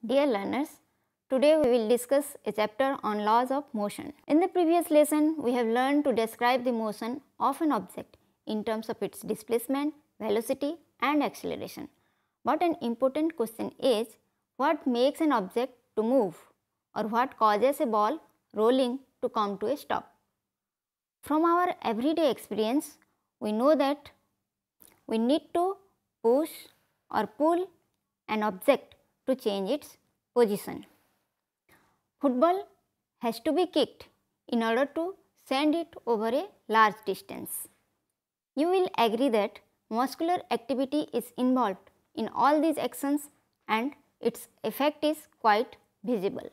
Dear learners, today we will discuss a chapter on laws of motion. In the previous lesson, we have learned to describe the motion of an object in terms of its displacement, velocity and acceleration. But an important question is, what makes an object to move, or what causes a ball rolling to come to a stop? From our everyday experience, we know that we need to push or pull an object to change its position. Football has to be kicked in order to send it over a large distance. You will agree that muscular activity is involved in all these actions and its effect is quite visible.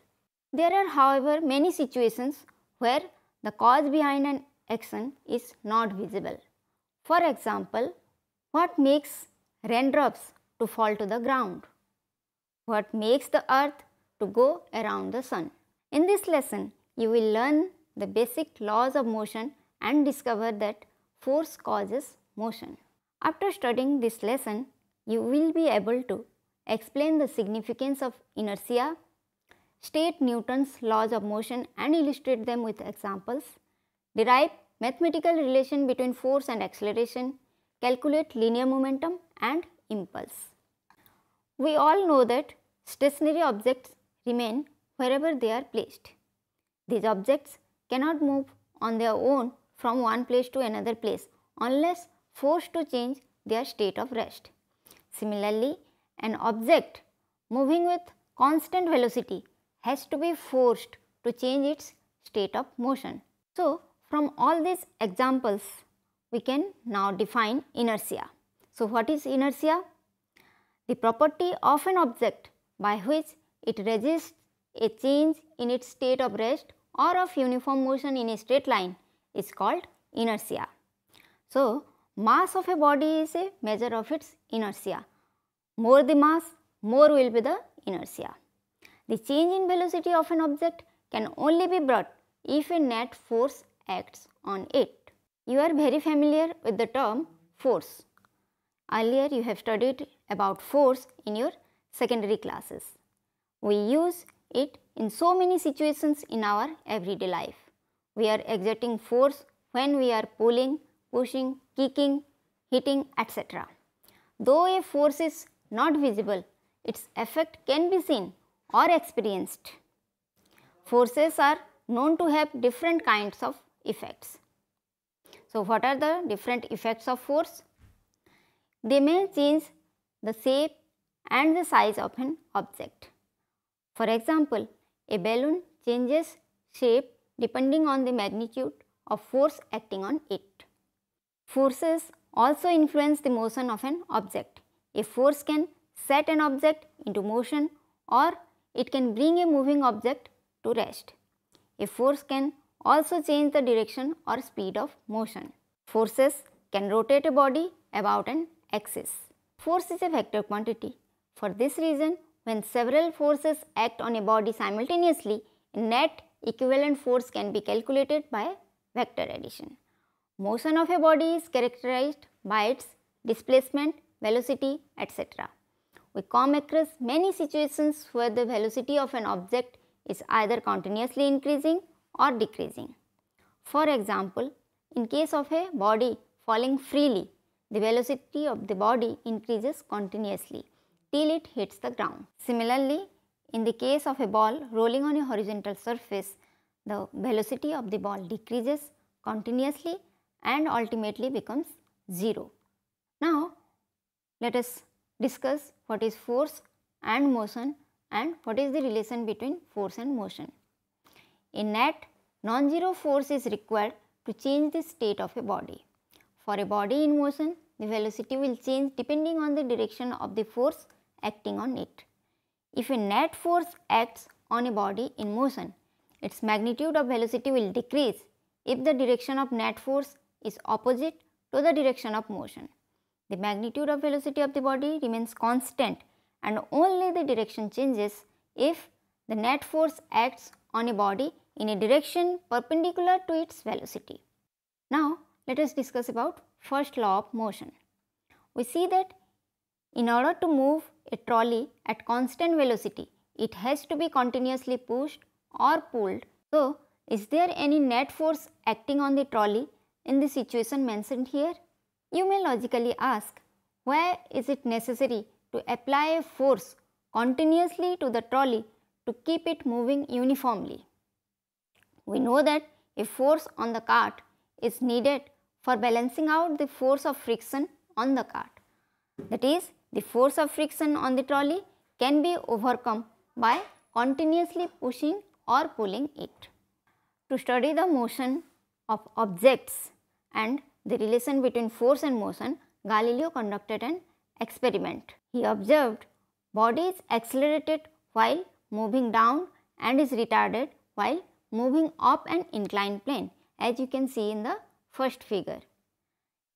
There are, however, many situations where the cause behind an action is not visible. For example, what makes raindrops to fall to the ground? What makes the earth to go around the sun? In this lesson, you will learn the basic laws of motion and discover that force causes motion. After studying this lesson, you will be able to explain the significance of inertia, state Newton's laws of motion and illustrate them with examples, derive mathematical relation between force and acceleration, calculate linear momentum and impulse. We all know that stationary objects remain wherever they are placed. These objects cannot move on their own from one place to another place unless forced to change their state of rest. Similarly, an object moving with constant velocity has to be forced to change its state of motion. So, from all these examples, we can now define inertia. So, what is inertia? The property of an object by which it resists a change in its state of rest or of uniform motion in a straight line is called inertia. So, mass of a body is a measure of its inertia. More the mass, more will be the inertia. The change in velocity of an object can only be brought if a net force acts on it. You are very familiar with the term force. Earlier you have studied about force in your secondary classes. We use it in so many situations in our everyday life. We are exerting force when we are pulling, pushing, kicking, hitting, etc. Though a force is not visible, its effect can be seen or experienced. Forces are known to have different kinds of effects. So, what are the different effects of force? They may change the shape and the size of an object. For example, a balloon changes shape depending on the magnitude of force acting on it. Forces also influence the motion of an object. A force can set an object into motion or it can bring a moving object to rest. A force can also change the direction or speed of motion. Forces can rotate a body about an axis. Force is a vector quantity. For this reason, when several forces act on a body simultaneously, a net equivalent force can be calculated by vector addition. Motion of a body is characterized by its displacement, velocity, etc. We come across many situations where the velocity of an object is either continuously increasing or decreasing. For example, in case of a body falling freely, the velocity of the body increases continuously till it hits the ground. Similarly, in the case of a ball rolling on a horizontal surface, the velocity of the ball decreases continuously and ultimately becomes 0. Now, let us discuss what is force and motion and what is the relation between force and motion. A net non-zero force is required to change the state of a body. For a body in motion, the velocity will change depending on the direction of the force acting on it. If a net force acts on a body in motion, its magnitude of velocity will decrease if the direction of net force is opposite to the direction of motion. The magnitude of velocity of the body remains constant and only the direction changes if the net force acts on a body in a direction perpendicular to its velocity. Now, let us discuss about first law of motion. We see that in order to move a trolley at constant velocity, it has to be continuously pushed or pulled. So, is there any net force acting on the trolley in the situation mentioned here? You may logically ask, why is it necessary to apply a force continuously to the trolley to keep it moving uniformly? We know that a force on the cart is needed for balancing out the force of friction on the cart. That is, the force of friction on the trolley can be overcome by continuously pushing or pulling it. To study the motion of objects and the relation between force and motion, Galileo conducted an experiment. He observed body is accelerated while moving down and is retarded while moving up an inclined plane, as you can see in the first figure.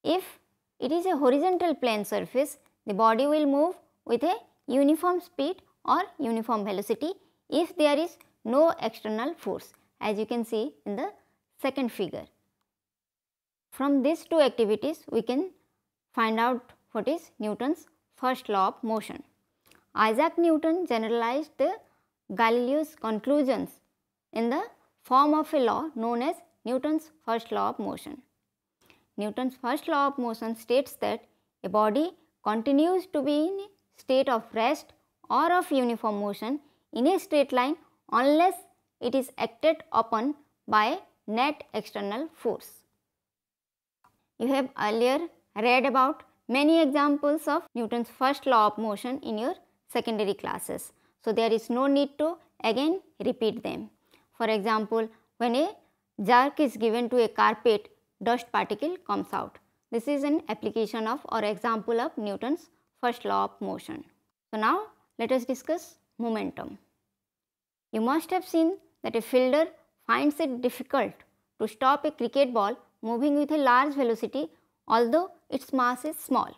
If it is a horizontal plane surface, the body will move with a uniform speed or uniform velocity if there is no external force, as you can see in the second figure. From these two activities, we can find out what is Newton's first law of motion. Isaac Newton generalized the Galileo's conclusions in the form of a law known as Newton's first law of motion. Newton's first law of motion states that a body continues to be in a state of rest or of uniform motion in a straight line unless it is acted upon by net external force. You have earlier read about many examples of Newton's first law of motion in your secondary classes. So, there is no need to again repeat them. For example, when a jerk is given to a carpet, dust particle comes out. This is an application of or example of Newton's first law of motion. So, now let us discuss momentum. You must have seen that a fielder finds it difficult to stop a cricket ball moving with a large velocity although its mass is small.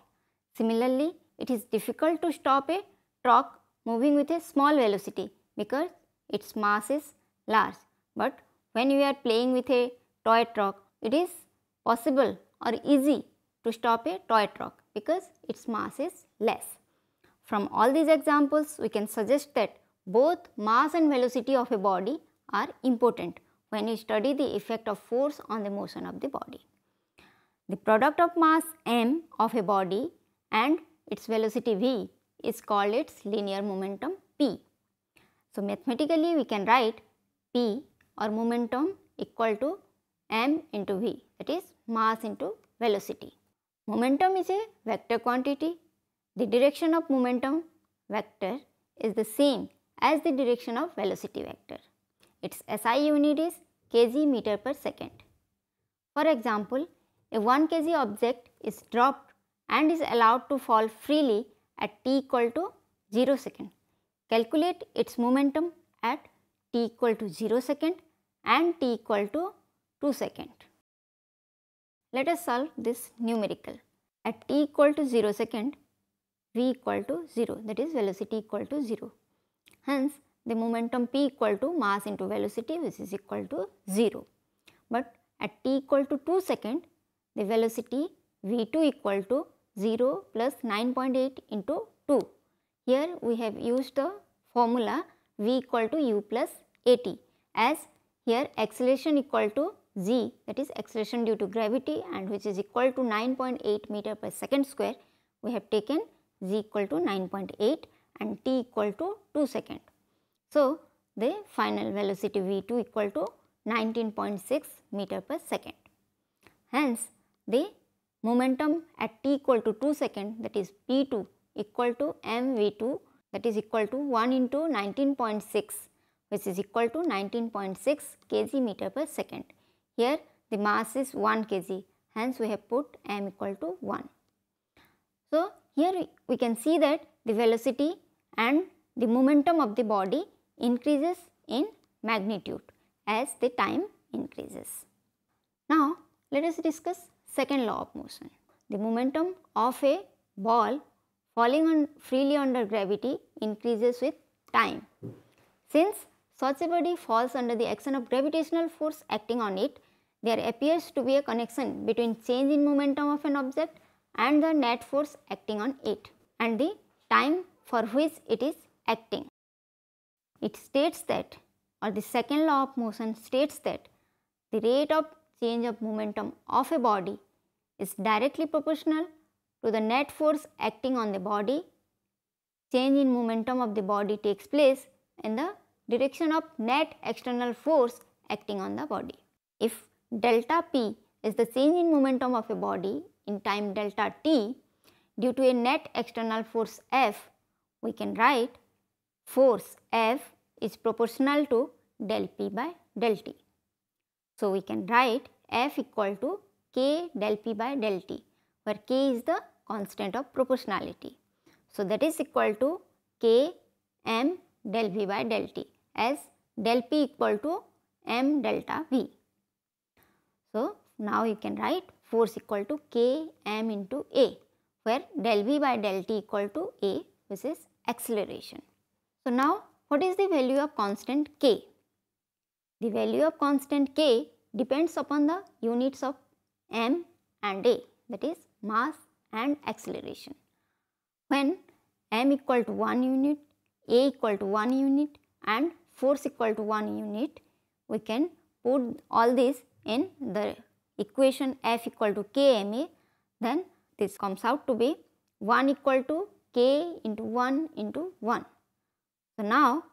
Similarly, it is difficult to stop a truck moving with a small velocity because its mass is large. But when you are playing with a toy truck, it is possible or easy to stop a toy truck because its mass is less. From all these examples, we can suggest that both mass and velocity of a body are important when you study the effect of force on the motion of the body. The product of mass m of a body and its velocity v is called its linear momentum p. So, mathematically we can write p or momentum equal to m into v, that is mass into velocity. Momentum is a vector quantity. The direction of momentum vector is the same as the direction of velocity vector. Its SI unit is kg meter per second. For example, a 1 kg object is dropped and is allowed to fall freely at t equal to 0 second. Calculate its momentum at t equal to 0 second and t equal to 2 second. Let us solve this numerical. At t equal to 0 second, v equal to 0, that is velocity equal to 0. Hence, the momentum p equal to mass into velocity, which is equal to 0. But at t equal to 2 second, the velocity v2 equal to 0 plus 9.8 into 2. Here we have used the formula v equal to u plus at, as here acceleration equal to g, that is acceleration due to gravity, and which is equal to 9.8 meter per second square. We have taken g equal to 9.8 and t equal to 2 second. So, the final velocity v2 equal to 19.6 meter per second. Hence, the momentum at t equal to 2 second, that is p2 equal to mv2, that is equal to 1 into 19.6, which is equal to 19.6 kg meter per second. Here the mass is 1 kg, hence we have put m equal to 1. So, here we can see that the velocity and the momentum of the body increases in magnitude as the time increases. Now, let us discuss second law of motion. The momentum of a ball falling freely under gravity increases with time. Since such a body falls under the action of gravitational force acting on it, there appears to be a connection between change in momentum of an object and the net force acting on it and the time for which it is acting. it states that, or the second law of motion states that the rate of change of momentum of a body is directly proportional to the net force acting on the body. Change in momentum of the body takes place in the direction of net external force acting on the body. If delta p is the change in momentum of a body in time delta t due to a net external force F, we can write force F is proportional to del p by del t. So, we can write F equal to K del p by del t, where K is the constant of proportionality. So, that is equal to K m del v by del t, as del p equal to m delta v. So, now you can write force equal to K m into A, where del v by del t equal to A, which is acceleration. So, now what is the value of constant K? The value of constant K depends upon the units of m and A, that is mass and acceleration. When m equal to 1 unit, A equal to 1 unit and force equal to 1 unit, we can put all this in the equation F equal to Kma, then this comes out to be 1 equal to K into 1 into 1. So, now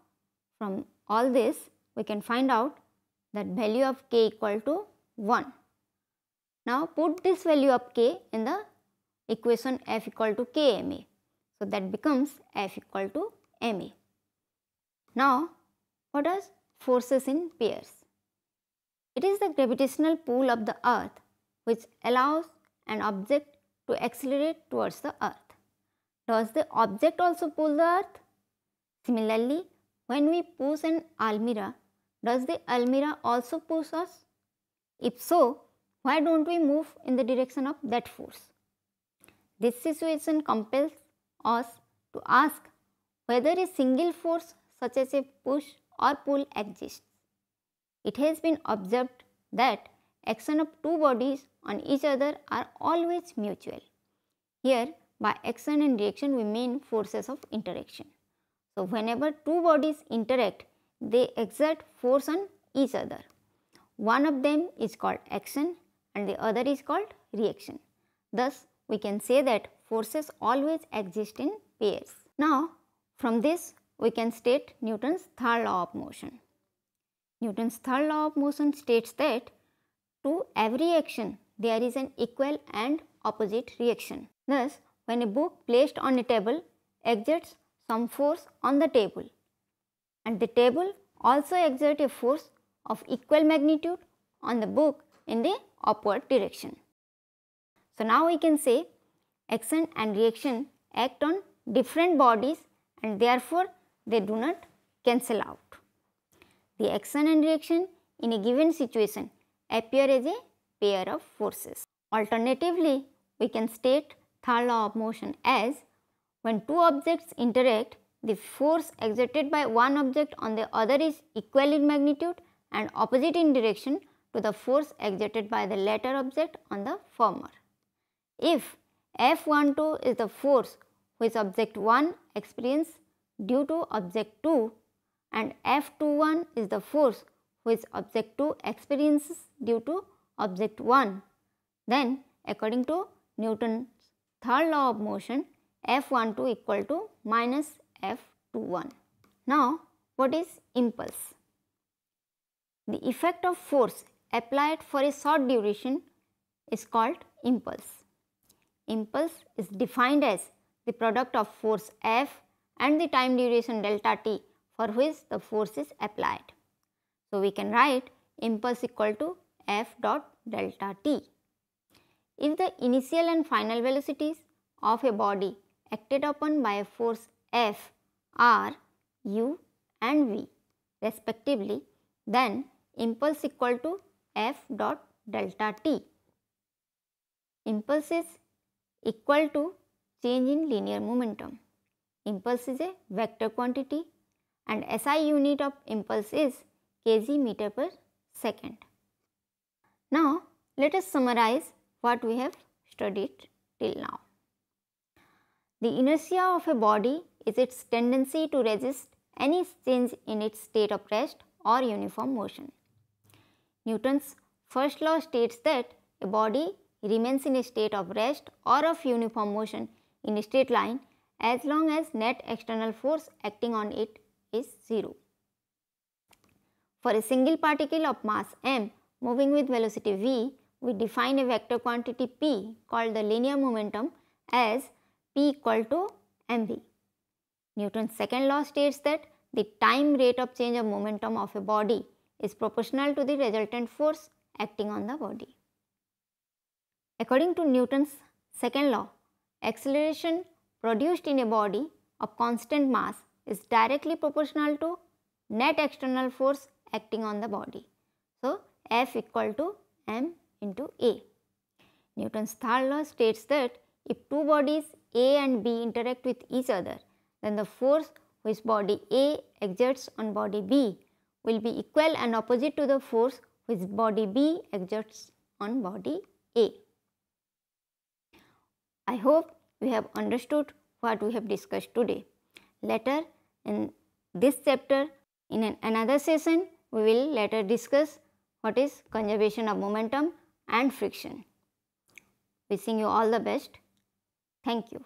from all this we can find out that value of K equal to 1. Now, put this value of K in the equation F equal to Kma. So, that becomes F equal to Ma. Now, what are forces in pairs? It is the gravitational pull of the earth which allows an object to accelerate towards the earth. Does the object also pull the earth? Similarly, when we push an almirah, does the almirah also push us? If so, why don't we move in the direction of that force? This situation compels us to ask whether a single force such as a push or pull exists. It has been observed that action of two bodies on each other are always mutual. Here, by action and reaction we mean forces of interaction. So, whenever two bodies interact, they exert force on each other. One of them is called action and the other is called reaction. Thus, we can say that forces always exist in pairs. Now, from this we can state Newton's third law of motion. Newton's third law of motion states that to every action there is an equal and opposite reaction. Thus, when a book placed on a table exerts some force on the table and the table also exerts a force of equal magnitude on the book in the upward direction. So, now we can say action and reaction act on different bodies and therefore, they do not cancel out. The action and reaction in a given situation appear as a pair of forces. Alternatively, we can state third law of motion as when two objects interact, the force exerted by one object on the other is equal in magnitude and opposite in direction to the force exerted by the latter object on the former. If F12 is the force which object 1 experiences due to object 2 and F21 is the force which object 2 experiences due to object 1, then according to Newton's third law of motion, F12 equal to minus F21. Now, what is impulse? The effect of force applied for a short duration is called impulse. Impulse is defined as the product of force F and the time duration delta t for which the force is applied. So, we can write impulse equal to F dot delta t. If the initial and final velocities of a body acted upon by a force F are u and v respectively, then impulse equal to F dot delta t. Impulse is equal to change in linear momentum. Impulse is a vector quantity and SI unit of impulse is kg meter per second. Now, let us summarize what we have studied till now. The inertia of a body is its tendency to resist any change in its state of rest or uniform motion. Newton's first law states that a body remains in a state of rest or of uniform motion in a straight line as long as net external force acting on it is 0. For a single particle of mass m moving with velocity v, we define a vector quantity p called the linear momentum as p equal to mv. Newton's second law states that the time rate of change of momentum of a body is proportional to the resultant force acting on the body. According to Newton's second law, acceleration produced in a body of constant mass is directly proportional to net external force acting on the body. So, F equal to m into A. Newton's third law states that if two bodies A and B interact with each other, then the force which body A exerts on body B will be equal and opposite to the force which body B exerts on body A. I hope you have understood what we have discussed today. Later in this chapter, in another session, we will later discuss what is conservation of momentum and friction. Wishing you all the best. Thank you.